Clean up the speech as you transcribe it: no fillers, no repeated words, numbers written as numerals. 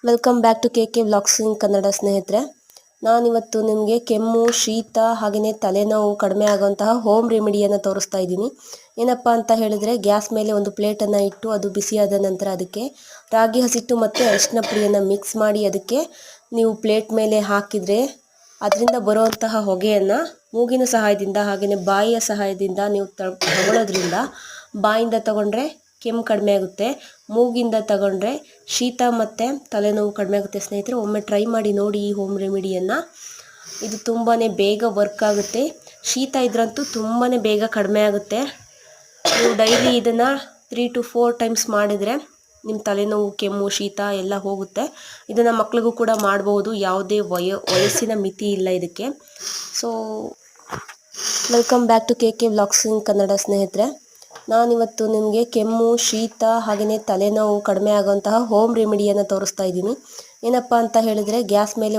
Welcome back to K vlogs in Kannada ಸ್ನೇಹಿತರೆ. ನಾನಿವತ್ತು ನಿಮಗೆ ಕೆಮ್ಮು, ಶೀತ ಹಾಗೆಯೇ ತಲೆನೋವು ಕಡಿಮೆ ಆಗುವಂತಹ ಹೋಮ್ ರೆಮಿಡಿಯನ್ನು ತೋರಿಸ್ತಾ ಇದ್ದೀನಿ. ಏನಪ್ಪ ಅಂತ ಹೇಳಿದರೆ, ಗ್ಯಾಸ್ ಮೇಲೆ ಒಂದು ಪ್ಲೇಟನ್ನು ಇಟ್ಟು ಅದು ಬಿಸಿಯಾದ ನಂತರ ಅದಕ್ಕೆ ರಾಗಿ ಹಸಿಟ್ಟು ಮತ್ತು ಅರಿಶಿನ ಪುಡಿಯನ್ನು ಮಿಕ್ಸ್ ಮಾಡಿ ಅದಕ್ಕೆ ನೀವು ಪ್ಲೇಟ್ ಮೇಲೆ ಹಾಕಿದರೆ ಅದರಿಂದ ಬರುವಂತಹ ಹೊಗೆಯನ್ನು ಮೂಗಿನ ಸಹಾಯದಿಂದ ಹಾಗೆಯೇ ಬಾಯಿಯ ಸಹಾಯದಿಂದ ನೀವು ತಗೊಳ್ಳೋದ್ರಿಂದ ಬಾಯಿಂದ ತಗೊಂಡ್ರೆ ಕೆಮ್ಮು ಕಡಿಮೆ ಆಗುತ್ತೆ, ಮೂಗಿಂದ ತಗೊಂಡ್ರೆ ಶೀತ ಮತ್ತು ತಲೆನೋವು ಕಡಿಮೆ ಆಗುತ್ತೆ. ಸ್ನೇಹಿತರೆ, ಒಮ್ಮೆ ಟ್ರೈ ಮಾಡಿ ನೋಡಿ ಈ ಹೋಮ್ ರೆಮಿಡಿಯನ್ನು. ಇದು ತುಂಬಾ ಬೇಗ ವರ್ಕ್ ಆಗುತ್ತೆ. ಶೀತ ಇದ್ರಂತೂ ತುಂಬಾ ಬೇಗ ಕಡಿಮೆ ಆಗುತ್ತೆ. ನೀವು ಡೈಲಿ ಇದನ್ನು 3 to 4 ಟೈಮ್ಸ್ ಮಾಡಿದರೆ ನಿಮ್ಮ ತಲೆನೋವು, ಕೆಮ್ಮು, ಶೀತ ಎಲ್ಲ ಹೋಗುತ್ತೆ. ಇದನ್ನು ಮಕ್ಕಳಿಗೂ ಕೂಡ ಮಾಡ್ಬೋದು, ಯಾವುದೇ ವಯಸ್ಸಿನ ಮಿತಿ ಇಲ್ಲ ಇದಕ್ಕೆ. So welcome back to K vlogs in Kannada ಸ್ನೇಹಿತರೆ. ನಾನಿವತ್ತು ನಿಮಗೆ ಕೆಮ್ಮು, ಶೀತ ಹಾಗೆಯೇ ತಲೆನೋವು ಕಡಿಮೆ ಆಗುವಂತಹ ಹೋಮ್ ರೆಮಿಡಿಯನ್ನು ತೋರಿಸ್ತಾ ಇದ್ದೀನಿ. ಏನಪ್ಪ ಅಂತ ಹೇಳಿದರೆ, ಗ್ಯಾಸ್ ಮೇಲೆ